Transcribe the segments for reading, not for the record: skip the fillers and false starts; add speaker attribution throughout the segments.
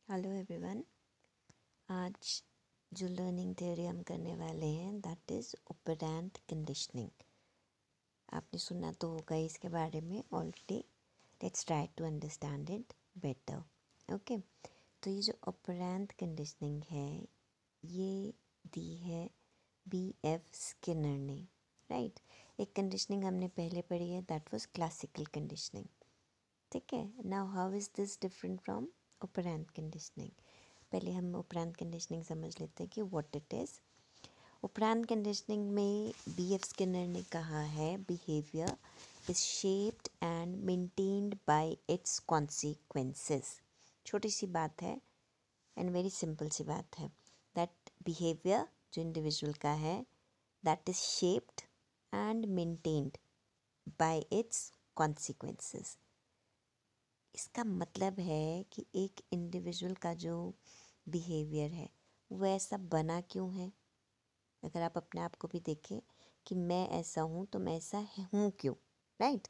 Speaker 1: Hello everyone. आज जो learning theory हम करने वाले हैं दैट इज़ ऑपरेंट कंडीशनिंग। आपने सुना तो होगा इसके बारे में already. Let's try to understand it better. Okay, तो ये जो ऑपरेंट कंडीशनिंग है ये दी है B.F. स्किनर ने, राइट। एक कंडीशनिंग हमने पहले पढ़ी है दैट वाज क्लासिकल कंडीशनिंग। ठीक है, now how is this different from operant conditioning. पहले हम ऑपरेंट कंडीशनिंग समझ लेते हैं कि what it is. Operant conditioning में B.F. स्किनर ने कहा है behaviour is shaped and maintained by it's consequences. छोटी सी बात है एंड वेरी सिंपल सी बात है दैट बिहेवियर जो इंडिविजुअल का है that is shaped and maintained by it's consequences. इसका मतलब है कि एक इंडिविजुअल का जो बिहेवियर है वो ऐसा बना क्यों है। अगर आप अपने आप को भी देखें कि मैं ऐसा हूँ तो मैं ऐसा हूँ क्यों, राइट।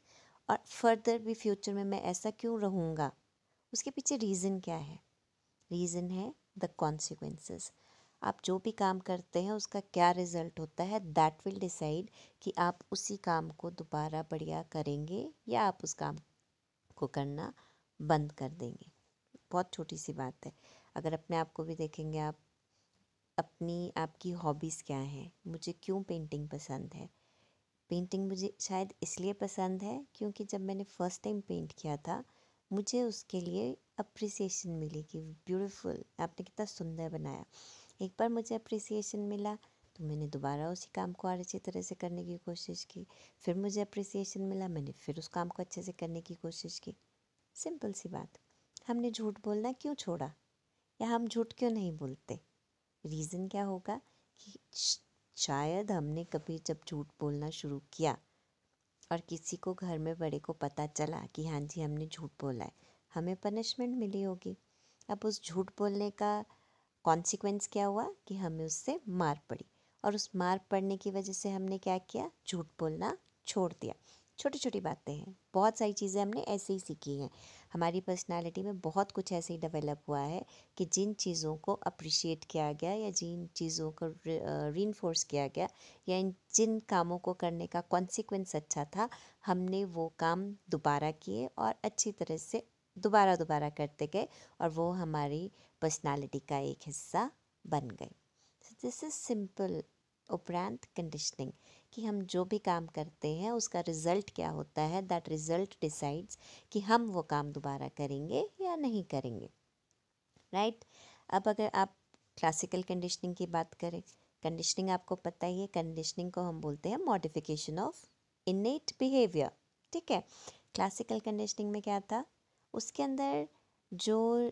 Speaker 1: और फर्दर भी फ्यूचर में मैं ऐसा क्यों रहूँगा, उसके पीछे रीज़न क्या है। रीज़न है द कॉन्सिक्वेंसेस। आप जो भी काम करते हैं उसका क्या रिजल्ट होता है दैट विल डिसाइड कि आप उसी काम को दोबारा बढ़िया करेंगे या आप उस काम को करना बंद कर देंगे। बहुत छोटी सी बात है। अगर अपने आप को भी देखेंगे आप, अपनी आपकी हॉबीज़ क्या हैं। मुझे क्यों पेंटिंग पसंद है। पेंटिंग मुझे शायद इसलिए पसंद है क्योंकि जब मैंने फ़र्स्ट टाइम पेंट किया था मुझे उसके लिए अप्रिसिएशन मिली कि ब्यूटीफुल, आपने कितना सुंदर बनाया। एक बार मुझे अप्रिसिएशन मिला तो मैंने दोबारा उसी काम को और अच्छी तरह से करने की कोशिश की। फिर मुझे अप्रिसिएशन मिला, मैंने फिर उस काम को अच्छे से करने की कोशिश की। सिंपल सी बात। हमने झूठ बोलना क्यों छोड़ा या हम झूठ क्यों नहीं बोलते। रीज़न क्या होगा कि शायद हमने कभी जब झूठ बोलना शुरू किया और किसी को घर में बड़े को पता चला कि हाँ जी हमने झूठ बोला है, हमें पनिशमेंट मिली होगी। अब उस झूठ बोलने का कॉन्सिक्वेंस क्या हुआ कि हमें उससे मार पड़ी, और उस मार पड़ने की वजह से हमने क्या किया, झूठ बोलना छोड़ दिया। छोटी छोटी बातें हैं, बहुत सारी चीज़ें हमने ऐसे ही सीखी हैं। हमारी पर्सनालिटी में बहुत कुछ ऐसे ही डेवलप हुआ है कि जिन चीज़ों को अप्रिशिएट किया गया या जिन चीज़ों को रीइंफोर्स किया गया या जिन कामों को करने का कॉन्सिक्वेंस अच्छा था, हमने वो काम दोबारा किए और अच्छी तरह से दोबारा दोबारा करते गए और वो हमारी पर्सनालिटी का एक हिस्सा बन गए। This is simple operant conditioning कि हम जो भी काम करते हैं उसका रिज़ल्ट क्या होता है, दैट रिज़ल्ट डिसाइड्स कि हम वो काम दोबारा करेंगे या नहीं करेंगे, राइट। अब अगर आप क्लासिकल कंडीशनिंग की बात करें, कंडीशनिंग आपको पता ही है, कंडीशनिंग को हम बोलते हैं मॉडिफिकेशन ऑफ इनेट बिहेवियर। ठीक है, क्लासिकल कंडीशनिंग में क्या था, उसके अंदर जो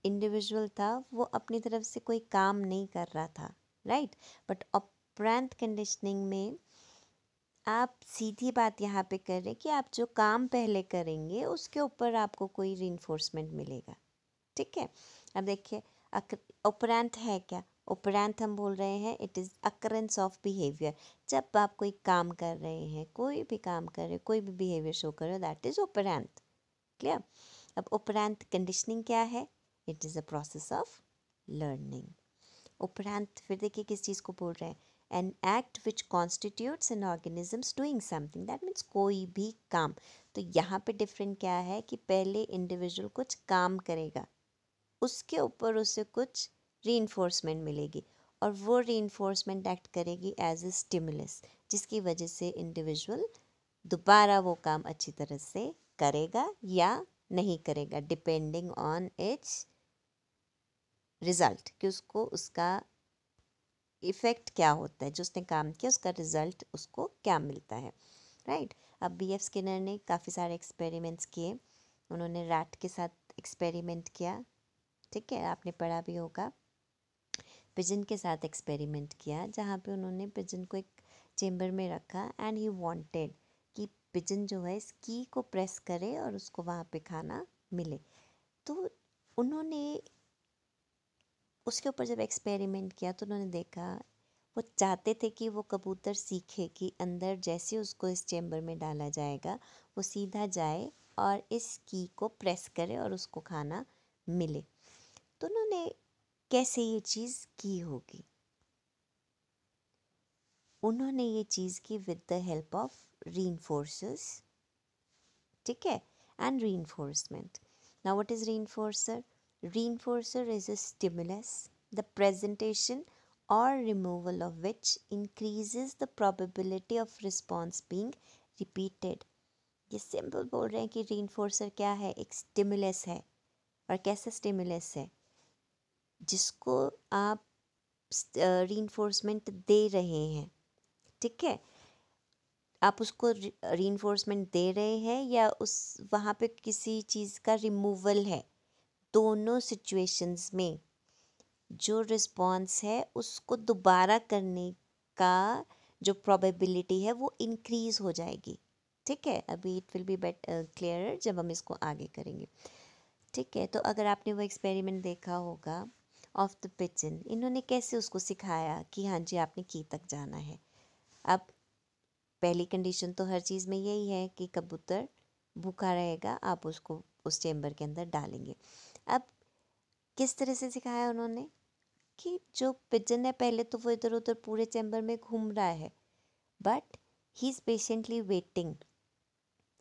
Speaker 1: इंडिविजुअल था वो अपनी तरफ से कोई काम नहीं कर रहा था, राइट। बट ऑपरेंट कंडीशनिंग में आप सीधी बात यहाँ पे कर रहे हैं कि आप जो काम पहले करेंगे उसके ऊपर आपको कोई रीइंफोर्समेंट मिलेगा। ठीक है, अब देखिए ऑपरेंट है क्या। ऑपरेंट हम बोल रहे हैं it is occurrence of behaviour. जब आप कोई काम कर रहे हैं, कोई भी काम कर रहे हो, कोई भी बिहेवियर शो कर रहे हो, दैट इज़ ऑपरेंट। क्लियर। अब ऑपरेंट कंडीशनिंग क्या है, it is a process of learning. उपरांत फिर देखिए किस चीज़ को बोल रहे हैं, an act which constitutes N organisms doing something, that means कोई भी काम। तो यहाँ पे डिफरेंट क्या है कि पहले इंडिविजुअल कुछ काम करेगा, उसके ऊपर उसे कुछ रीइंफोर्समेंट मिलेगी और वो रीइंफोर्समेंट एक्ट करेगी एज ए स्टिमुलस, जिसकी वजह से इंडिविजुअल दोबारा वो काम अच्छी तरह से करेगा या नहीं करेगा, डिपेंडिंग ऑन इट्स रिजल्ट, कि उसको उसका इफ़ेक्ट क्या होता है, जो उसने काम किया उसका रिजल्ट उसको क्या मिलता है, राइट। अब B.F. स्किनर ने काफ़ी सारे एक्सपेरिमेंट्स किए। उन्होंने रैट के साथ एक्सपेरिमेंट किया, ठीक है, आपने पढ़ा भी होगा। पिजन के साथ एक्सपेरिमेंट किया जहाँ पे उन्होंने पिजन को एक चेम्बर में रखा एंड ही वांटेड कि पिजन जो है इस की को प्रेस करे और उसको वहाँ पे खाना मिले। तो उन्होंने उसके ऊपर जब एक्सपेरिमेंट किया तो उन्होंने देखा, वो चाहते थे कि वो कबूतर सीखे कि अंदर जैसे उसको इस चेम्बर में डाला जाएगा वो सीधा जाए और इस की को प्रेस करे और उसको खाना मिले। तो उन्होंने कैसे ये चीज़ की होगी? उन्होंने ये चीज़ की with the help of reinforcers, ठीक है, and reinforcement. Now what is reinforcer? Reinforcer is a stimulus, the presentation or removal of which increases the probability of response being repeated. ये सिंपल बोल रहे हैं कि reinforcer क्या है? एक stimulus है. और कैसा stimulus है? जिसको आप reinforcement दे रहे हैं, ठीक है, आप उसको reinforcement दे रहे हैं या उस वहाँ पे किसी चीज़ का रिमूवल है, दोनों सिचुएशंस में जो रिस्पॉन्स है उसको दोबारा करने का जो प्रोबेबिलिटी है वो इंक्रीज हो जाएगी, ठीक है. अभी इट विल बी क्लियरर जब हम इसको आगे करेंगे, ठीक है. तो अगर आपने वो एक्सपेरिमेंट देखा होगा ऑफ द पिजन, इन्होंने कैसे उसको सिखाया कि हाँ जी आपने की तक जाना है. अब पहली कंडीशन तो हर चीज़ में यही है कि कबूतर भूखा रहेगा, आप उसको उस चेम्बर के अंदर डालेंगे. अब किस तरह से सिखाया उन्होंने कि जो पिजन है पहले तो वो इधर उधर पूरे चैम्बर में घूम रहा है, but he is patiently waiting.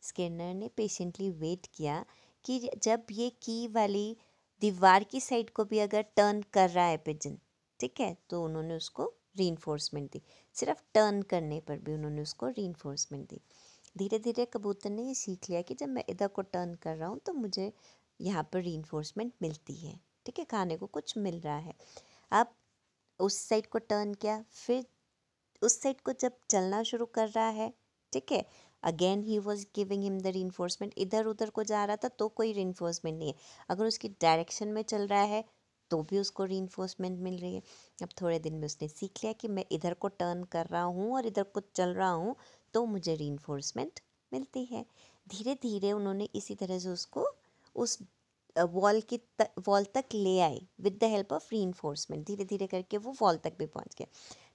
Speaker 1: Skinner ने पेशेंटली वेट किया कि जब ये की वाली दीवार की साइड को भी अगर टर्न कर रहा है पिजन, ठीक है, तो उन्होंने उसको रीइंफोर्समेंट दी. सिर्फ टर्न करने पर भी उन्होंने उसको रीइंफोर्समेंट दी. धीरे धीरे कबूतर ने ये सीख लिया कि जब मैं इधर को टर्न कर रहा हूँ तो मुझे यहाँ पर रीइंफोर्समेंट मिलती है, ठीक है, खाने को कुछ मिल रहा है. अब उस साइड को टर्न किया, फिर उस साइड को जब चलना शुरू कर रहा है, ठीक है, again he was giving him the reinforcement. इधर उधर को जा रहा था तो कोई रीइंफोर्समेंट नहीं है, अगर उसकी डायरेक्शन में चल रहा है तो भी उसको रीइंफोर्समेंट मिल रही है. अब थोड़े दिन में उसने सीख लिया कि मैं इधर को टर्न कर रहा हूँ और इधर को चल रहा हूँ तो मुझे रीइंफोर्समेंट मिलती है. धीरे धीरे उन्होंने इसी तरह से उसको उस वॉल तक ले आए with the help of reinforcement. धीरे धीरे करके वो वॉल तक भी पहुंच गया.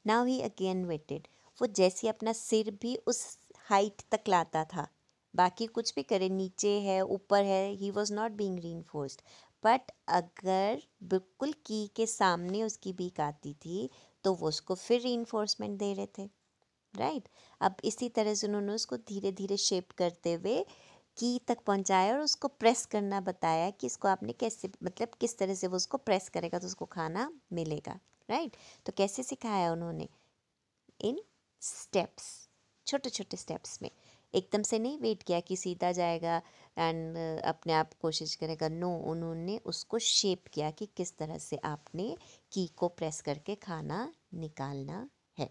Speaker 1: Now he again waited. वो जैसे अपना सिर भी उस हाइट तक लाता था, बाकी कुछ भी करे, नीचे है ऊपर है, he was not being reinforced. But अगर बिल्कुल की के सामने उसकी बीक आती थी तो वो उसको फिर रीइंफोर्समेंट दे रहे थे, राइट. अब इसी तरह से उन्होंने उसको धीरे धीरे शेप करते हुए की तक पहुंचाया और उसको प्रेस करना बताया कि इसको आपने कैसे, मतलब किस तरह से वो उसको प्रेस करेगा तो उसको खाना मिलेगा, राइट. तो कैसे सिखाया उन्होंने? इन स्टेप्स, छोटे छोटे स्टेप्स में. एकदम से नहीं वेट किया कि सीधा जाएगा एंड अपने आप कोशिश करेगा, नो, उन्होंने उसको शेप किया कि किस तरह से आपने की को प्रेस करके खाना निकालना है.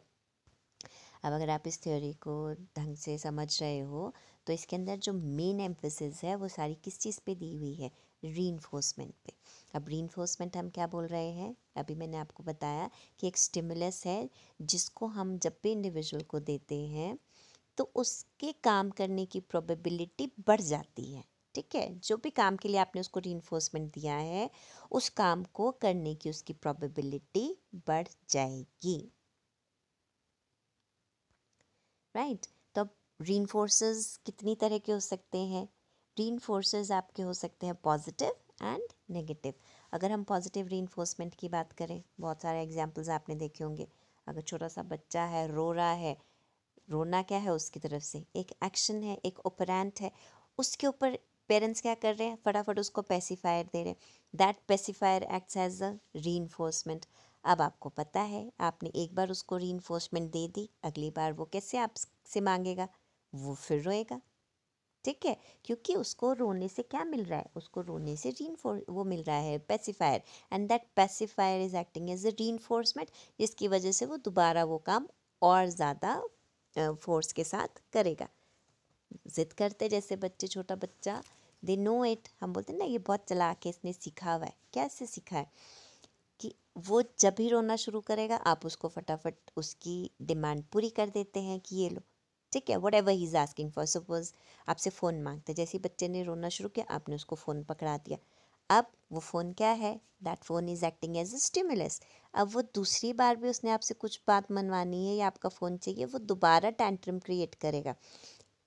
Speaker 1: अब अगर आप इस थ्योरी को ढंग से समझ रहे हो तो इसके अंदर जो मेन एम्फेसिस है वो सारी किस चीज़ पे दी हुई है? रीइंफोर्समेंट पे. अब रीइंफोर्समेंट हम क्या बोल रहे हैं? अभी मैंने आपको बताया कि एक स्टिमुलस है जिसको हम जब भी इंडिविजुअल को देते हैं तो उसके काम करने की प्रोबेबिलिटी बढ़ जाती है, ठीक है. जो भी काम के लिए आपने उसको रीइंफोर्समेंट दिया है उस काम को करने की उसकी प्रोबेबिलिटी बढ़ जाएगी, राइट. तो अब रीइंफोर्सर्स कितनी तरह के हो सकते हैं? रीइंफोर्सर्स आपके हो सकते हैं पॉजिटिव एंड नेगेटिव. अगर हम पॉजिटिव रीइंफोर्समेंट की बात करें, बहुत सारे एग्जांपल्स आपने देखे होंगे. अगर छोटा सा बच्चा है, रो रहा है, रोना क्या है उसकी तरफ से? एक एक्शन है, एक ऑपरेंट है. उसके ऊपर पेरेंट्स क्या कर रहे हैं? फटाफट उसको पेसिफायर दे रहे हैं. That pacifier acts as a reinforcement. अब आपको पता है आपने एक बार उसको रीइंफोर्समेंट दे दी, अगली बार वो कैसे आपसे मांगेगा? वो फिर रोएगा, ठीक है, क्योंकि उसको रोने से क्या मिल रहा है? उसको रोने से वो मिल रहा है pacifier, and that pacifier is acting as a reinforcement, जिसकी वजह से वो दोबारा वो काम और ज़्यादा फोर्स के साथ करेगा. जिद करते जैसे बच्चे, छोटा बच्चा, दे नो इट. हम बोलते हैं ना ये बहुत चालाक है, इसने सीखा हुआ है. कैसे सीखा है? कि वो जब भी रोना शुरू करेगा आप उसको फटाफट उसकी डिमांड पूरी कर देते हैं कि ये लो, ठीक है, what ever he is asking for. Suppose आपसे फ़ोन मांगते, जैसे ही बच्चे ने रोना शुरू किया आपने उसको फ़ोन पकड़ा दिया. अब वो फ़ोन क्या है? That phone is acting as a stimulus. अब वो दूसरी बार भी उसने आपसे कुछ बात मनवानी है या आपका फ़ोन चाहिए, वो दोबारा टैंट्रम क्रिएट करेगा,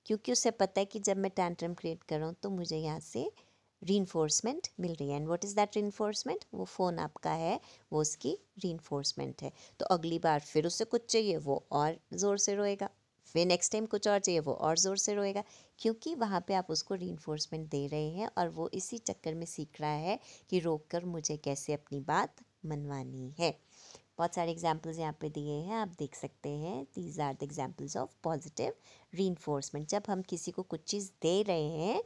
Speaker 1: क्योंकि उसे पता है कि जब मैं टैंट्रम क्रिएट कर रहा हूँ तो मुझे यहाँ से रीइंफोर्समेंट मिल रही है। And what is that reinforcement? वो फ़ोन आपका है, वो उसकी रीइंफोर्समेंट है। तो अगली बार फिर उसे कुछ चाहिए, वो और ज़ोर से रोएगा, फिर नेक्स्ट टाइम कुछ और चाहिए, वो और ज़ोर से रोएगा, क्योंकि वहाँ पे आप उसको रीइंफोर्समेंट दे रहे हैं और वो इसी चक्कर में सीख रहा है कि रोक कर मुझे कैसे अपनी बात मनवानी है। बहुत सारे एग्जाम्पल्स यहाँ पे दिए हैं, आप देख सकते हैं। These are the examples of positive reinforcement. जब हम किसी को कुछ चीज़ दे रहे हैं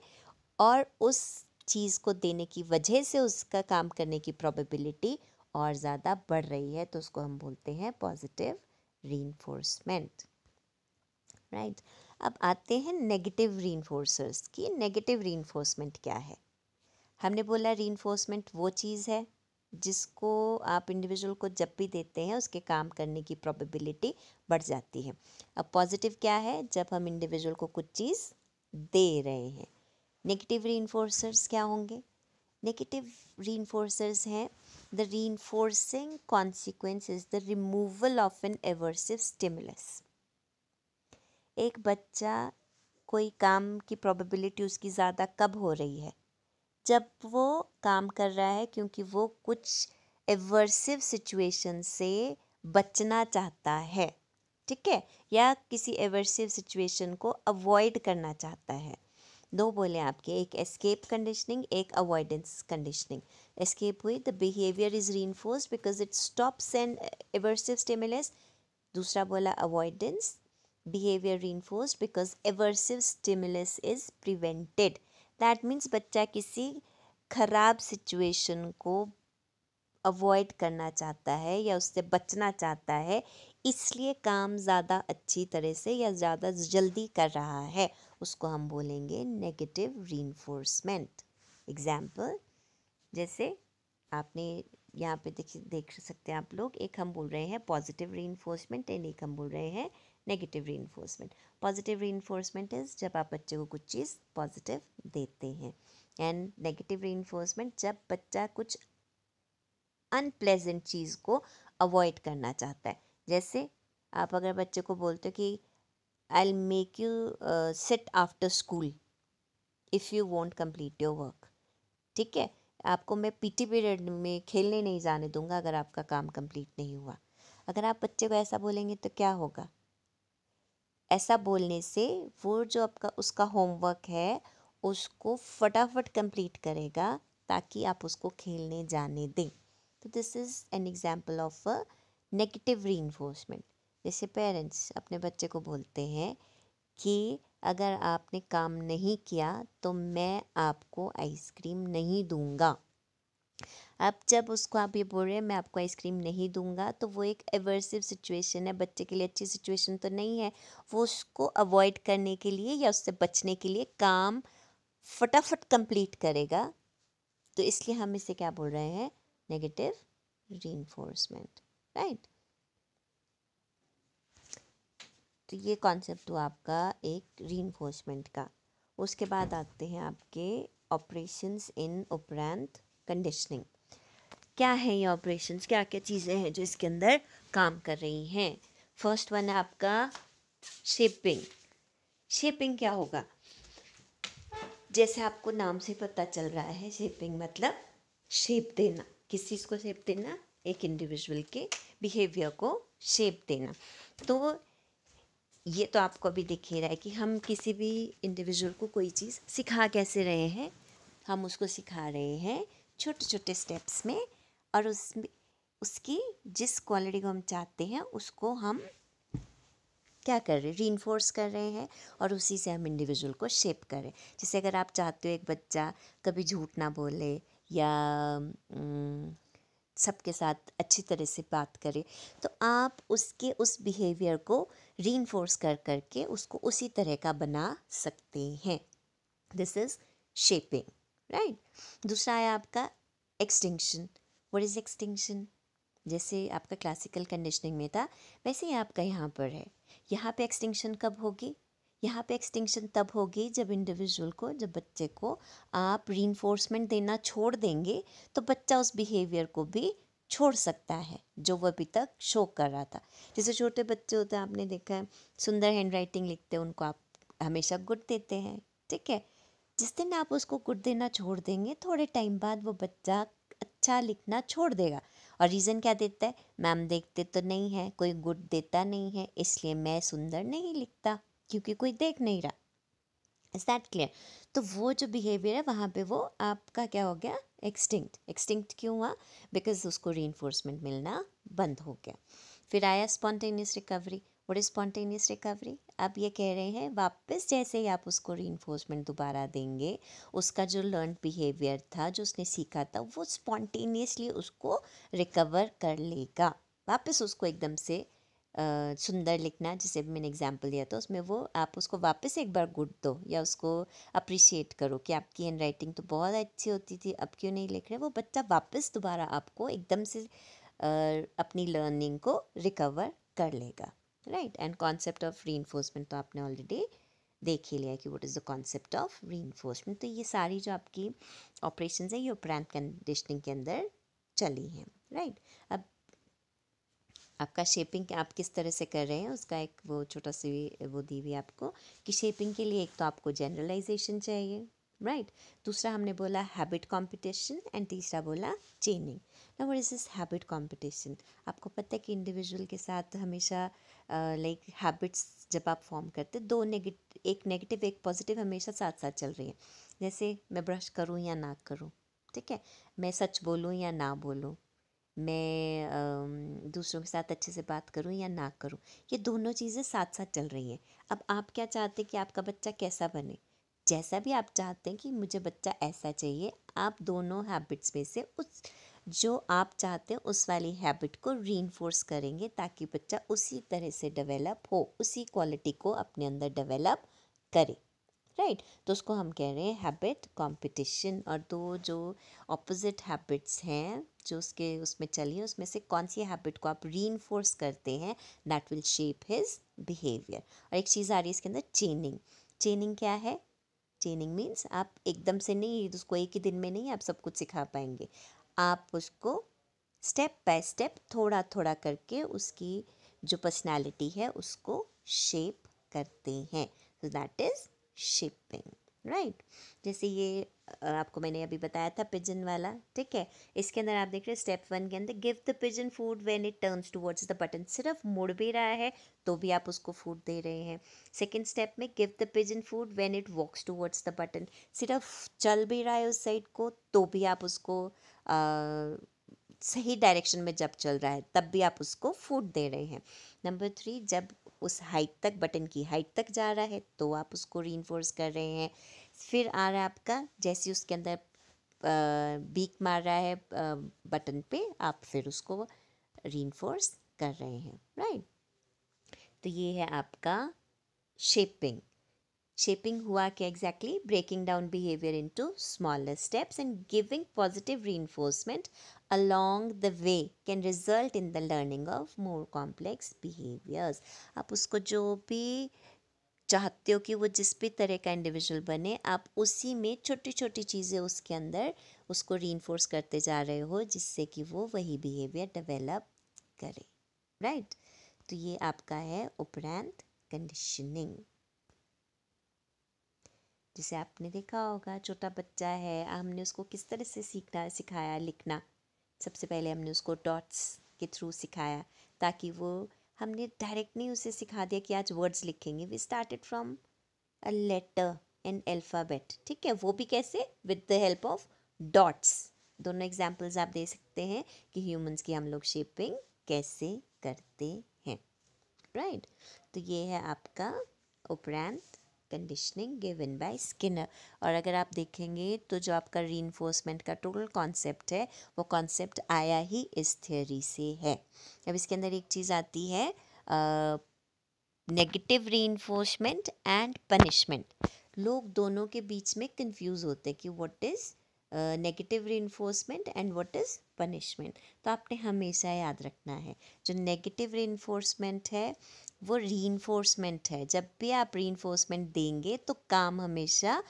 Speaker 1: और उस चीज़ को देने की वजह से उसका काम करने की प्रोबेबिलिटी और ज़्यादा बढ़ रही है, तो उसको हम बोलते हैं पॉजिटिव रीइंफोर्समेंट, राइट। अब आते हैं नेगेटिव रीइंफोर्सर्स की। नेगेटिव रीइंफोर्समेंट क्या है? हमने बोला रीइंफोर्समेंट वो चीज़ है जिसको आप इंडिविजुअल को जब भी देते हैं उसके काम करने की प्रोबेबिलिटी बढ़ जाती है। अब पॉजिटिव क्या है? जब हम इंडिविजुअल को कुछ चीज़ दे रहे हैं। नेगेटिव रीइंफोर्सर्स क्या होंगे? नेगेटिव रीइंफोर्सर्स हैं the reinforcing consequence is the removal of an aversive stimulus. एक बच्चा कोई काम की प्रोबेबिलिटी उसकी ज़्यादा कब हो रही है? जब वो काम कर रहा है क्योंकि वो कुछ एवर्सिव सिचुएशन से बचना चाहता है, ठीक है, या किसी एवर्सिव सिचुएशन को अवॉइड करना चाहता है। दो बोले आपके, एक एस्केप कंडीशनिंग, एक अवॉइडेंस कंडीशनिंग। एस्केप हुई, the behaviour is reinforced because it stops an aversive stimulus. दूसरा बोला avoidance, behaviour reinforced because aversive stimulus is prevented. That means बच्चा किसी खराब सिचुएशन को अवॉइड करना चाहता है या उससे बचना चाहता है, इसलिए काम ज़्यादा अच्छी तरह से या ज़्यादा जल्दी कर रहा है, उसको हम बोलेंगे नेगेटिव रीइंफोर्समेंट। एग्जाम्पल, जैसे आपने यहाँ पे देख सकते हैं आप लोग, एक हम बोल रहे हैं पॉजिटिव रीइंफोर्समेंट एंड एक हम बोल रहे हैं negative reinforcement. Positive reinforcement is जब आप बच्चे को कुछ चीज़ पॉजिटिव देते हैं, एंड नेगेटिव रीइंफोर्समेंट जब बच्चा कुछ अनप्लेजेंट चीज़ को अवॉइड करना चाहता है। जैसे आप अगर बच्चे को बोलते हो कि I will make you sit after school if you won't complete your work, ठीक है, आपको मैं पीटी पीरियड में खेलने नहीं जाने दूंगा अगर आपका काम कंप्लीट नहीं हुआ। अगर आप बच्चे को ऐसा बोलेंगे तो क्या होगा? ऐसा बोलने से वो जो आपका उसका होमवर्क है उसको फटाफट कंप्लीट करेगा ताकि आप उसको खेलने जाने दें। तो this is an example of a negative reinforcement. जैसे पेरेंट्स अपने बच्चे को बोलते हैं कि अगर आपने काम नहीं किया तो मैं आपको आइसक्रीम नहीं दूंगा। अब जब उसको आप ये बोल रहे हैं मैं आपको आइसक्रीम नहीं दूंगा, तो वो एक एवर्सिव सिचुएशन है, बच्चे के लिए अच्छी सिचुएशन तो नहीं है। वो उसको अवॉइड करने के लिए या उससे बचने के लिए काम फटाफट कंप्लीट करेगा। तो इसलिए हम इसे क्या बोल रहे हैं? Negative reinforcement, right. तो ये कॉन्सेप्ट हुआ आपका एक रीइंफोर्समेंट का। उसके बाद आते हैं आपके ऑपरेशंस इन ऑपरेंट कंडीशनिंग। क्या है ये ऑपरेशंस? क्या क्या चीज़ें हैं जो इसके अंदर काम कर रही हैं? फर्स्ट वन है आपका शेपिंग। शेपिंग क्या होगा? जैसे आपको नाम से पता चल रहा है, शेपिंग मतलब शेप देना, किस चीज़ को शेप देना? एक इंडिविजुअल के बिहेवियर को शेप देना। तो ये तो आपको अभी दिख ही रहा है कि हम किसी भी इंडिविजुअल को कोई चीज़ सिखा कैसे रहे हैं। हम उसको सिखा रहे हैं छोटे छोटे स्टेप्स में, और उसमें उसकी जिस क्वालिटी को हम चाहते हैं उसको हम क्या कर रहे हैं? रीइंफोर्स कर रहे हैं, और उसी से हम इंडिविजुअल को शेप कर रहे हैं। जैसे अगर आप चाहते हो एक बच्चा कभी झूठ ना बोले या सबके साथ अच्छी तरह से बात करे, तो आप उसके उस बिहेवियर को रीइंफोर्स कर करके उसको उसी तरह का बना सकते हैं। This is shaping, right. दूसरा है आपका एक्सटिंक्शन। What is extinction? जैसे आपका क्लासिकल कंडीशनिंग में था, वैसे ही आपका यहाँ पर है। यहाँ पे एक्सटिंक्शन कब होगी? यहाँ पे एक्सटिंक्शन तब होगी जब इंडिविजुअल को, जब बच्चे को आप रीइंफोर्समेंट देना छोड़ देंगे, तो बच्चा उस बिहेवियर को भी छोड़ सकता है जो वो अभी तक शो कर रहा था। जैसे छोटे बच्चे होते हैं, आपने देखा है, सुंदर हैंड राइटिंग लिखते हैं, उनको आप हमेशा गुड देते हैं, ठीक है। जिस दिन आप उसको गुड देना छोड़ देंगे, थोड़े टाइम बाद वो बच्चा अच्छा लिखना छोड़ देगा। और रीज़न क्या देता है, मैम देखते तो नहीं है, कोई गुड देता नहीं है, इसलिए मैं सुंदर नहीं लिखता, क्योंकि कोई देख नहीं रहा। Is that clear? तो वो जो बिहेवियर है वहाँ पे वो आपका क्या हो गया, एक्सटिंक्ट क्यों हुआ, बिकॉज उसको रीइंफोर्समेंट मिलना बंद हो गया। फिर आया spontaneous recovery. What is spontaneous recovery? आप ये कह रहे हैं वापस जैसे ही आप उसको रीइंफोर्समेंट दोबारा देंगे, उसका जो लर्न बिहेवियर था, जो उसने सीखा था, वो स्पॉन्टेनियसली उसको रिकवर कर लेगा। वापस उसको एकदम से सुंदर लिखना, जैसे भी मैंने एग्जांपल दिया था उसमें, वो आप उसको वापस एक बार गुड दो या उसको अप्रिशिएट करो कि आपकी हैंड राइटिंग तो बहुत अच्छी होती थी, अब क्यों नहीं लिख रहे, वो बच्चा वापस दोबारा आपको एकदम से अपनी लर्निंग को रिकवर कर लेगा। Right. And concept of reinforcement तो आपने ऑलरेडी देख ही लिया कि what is the concept of reinforcement. तो ये सारी जो आपकी ऑपरेशंस है ये ऑपरेंट कंडीशनिंग के अंदर चली हैं। राइट। अब आपका शेपिंग आप किस तरह से कर रहे हैं उसका एक वो छोटा सी वो दी हुई आपको कि शेपिंग के लिए एक तो आपको जनरलाइजेशन चाहिए। राइट। दूसरा हमने बोला हैबिट कंपटीशन एंड तीसरा बोला चेनिंग। Now what is this habit competition? आपको पता है कि इंडिविजुअल के साथ हमेशा लाइक हैबिट्स जब आप फॉर्म करते एक नेगेटिव एक पॉजिटिव हमेशा साथ साथ चल रही है। जैसे मैं ब्रश करूँ या ना करूँ, ठीक है, मैं सच बोलूँ या ना बोलूँ, मैं दूसरों के साथ अच्छे से बात करूं या ना करूं, ये दोनों चीज़ें साथ साथ चल रही हैं। अब आप क्या चाहते हैं कि आपका बच्चा कैसा बने? जैसा भी आप चाहते हैं कि मुझे बच्चा ऐसा चाहिए, आप दोनों हैबिट्स में से उस जो आप चाहते हैं उस वाली हैबिट को रीइंफोर्स करेंगे ताकि बच्चा उसी तरह से डेवलप हो, उसी क्वालिटी को अपने अंदर डेवलप करे। राइट। तो उसको हम कह रहे हैं हैबिट कंपटीशन। और दो जो ऑपोजिट हैबिट्स हैं जो उसके उसमें चलिए, उसमें से कौन सी हैबिट को आप रीइंफोर्स करते हैं, that will shape his behaviour. और एक चीज़ आ रही है इसके अंदर, चेनिंग। चेनिंग क्या है? चेनिंग मीन्स आप एकदम से नहीं, उसको एक ही दिन में नहीं आप सब कुछ सिखा पाएंगे, आप उसको स्टेप बाय स्टेप थोड़ा थोड़ा करके उसकी जो पर्सनालिटी है उसको शेप करते हैं। So that is shipping. Right. जैसे ये आपको मैंने अभी बताया था पिजन वाला, ठीक है, इसके अंदर आप देख रहे हैं स्टेप 1 के अंदर give the pigeon food when it turns towards the button. सिर्फ मुड़ भी रहा है तो भी आप उसको फूड दे रहे हैं। सेकेंड स्टेप में give the pigeon food when it walks towards the button, सिर्फ चल भी रहा है उस साइड को तो भी आप उसको सही डायरेक्शन में जब चल रहा है तब भी आप उसको फूड दे रहे हैं। नंबर 3, जब उस हाइट तक, बटन की हाइट तक जा रहा है तो आप उसको रीइंफोर्स कर रहे हैं। फिर आ रहा है आपका, जैसे उसके अंदर बीक मार रहा है बटन पे, आप फिर उसको रीइंफोर्स कर रहे हैं। राइट। तो ये है आपका शेपिंग। शेपिंग हुआ क्या exactly? Breaking down behaviour into smaller steps and giving positive reinforcement along the way can result in the learning of more complex behaviors। आप उसको जो भी चाहते हो कि वो जिस भी तरह का इंडिविजुअल बने, आप उसी में छोटी छोटी चीज़ें उसके अंदर उसको रीइंफोर्स करते जा रहे हो जिससे कि वो वही बिहेवियर डेवलप करे। राइट। तो ये आपका है उपरांत कंडीशनिंग। जैसे आपने देखा होगा छोटा बच्चा है, हमने उसको किस तरह से सिखाया लिखना। सबसे पहले हमने उसको डॉट्स के थ्रू सिखाया ताकि वो, हमने डायरेक्ट नहीं उसे सिखा दिया कि आज वर्ड्स लिखेंगे, we started from a letter and alphabet, ठीक है, वो भी कैसे, with the help of dots. दोनों एग्जाम्पल्स आप दे सकते हैं कि ह्यूमंस की हम लोग शेपिंग कैसे करते हैं। राइट। तो ये है आपका उपरांत कंडीशनिंग गिवन बाय स्किनर। और अगर आप देखेंगे तो जो आपका रीइंफोर्समेंट का टोटल कॉन्सेप्ट है वो कॉन्सेप्ट आया ही इस थियोरी से है। अब इसके अंदर एक चीज़ आती है नेगेटिव रीइंफोर्समेंट एंड पनिशमेंट। लोग दोनों के बीच में कंफ्यूज होते हैं कि what is negative reinforcement and what is punishment. तो आपने हमेशा याद रखना है जो नेगेटिव रीइंफोर्समेंट है वो रीइंफोर्समेंट है। जब भी आप रीइंफोर्समेंट देंगे तो काम हमेशा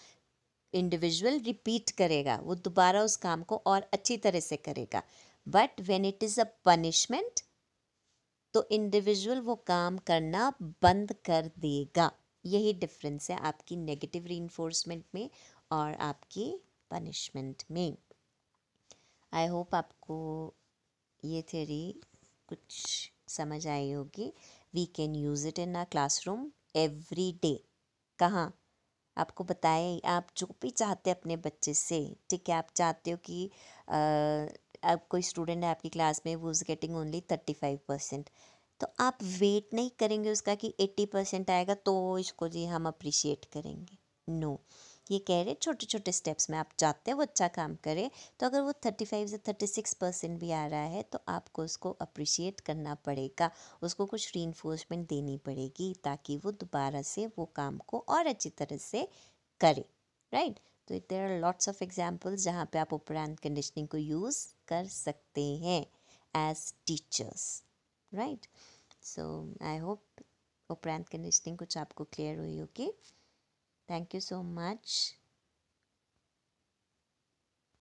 Speaker 1: इंडिविजुअल रिपीट करेगा, वो दोबारा उस काम को और अच्छी तरह से करेगा। But when it is a punishment तो इंडिविजुअल वो काम करना बंद कर देगा। यही डिफरेंस है आपकी नेगेटिव रीइंफोर्समेंट में और आपकी पनिशमेंट में। आई होप आपको ये थ्योरी कुछ समझ आई होगी। We can use it in our classroom every day. कहाँ? आपको बताए, आप जो भी चाहते हैं अपने बच्चे से, ठीक है, आप चाहते हो कि अब कोई स्टूडेंट है आपकी क्लास में, वो इज़ गेटिंग ओनली 35%, तो आप वेट नहीं करेंगे उसका कि 80% आएगा तो इसको जी हम अप्रिशिएट करेंगे। नो, ये कह रहे छोटे छोटे स्टेप्स में आप चाहते हैं वो अच्छा काम करे, तो अगर वो 35 से 36% भी आ रहा है तो आपको उसको अप्रिशिएट करना पड़ेगा, उसको कुछ रीइंफोर्समेंट देनी पड़ेगी ताकि वो दोबारा से वो काम को और अच्छी तरह से करे, राइट। तो there are lots of examples जहाँ पे आप ऑपरेंट कंडीशनिंग को यूज़ कर सकते हैं as teachers, right. So I hope operant conditioning कुछ आपको क्लियर हुई होगी। Thank you so much.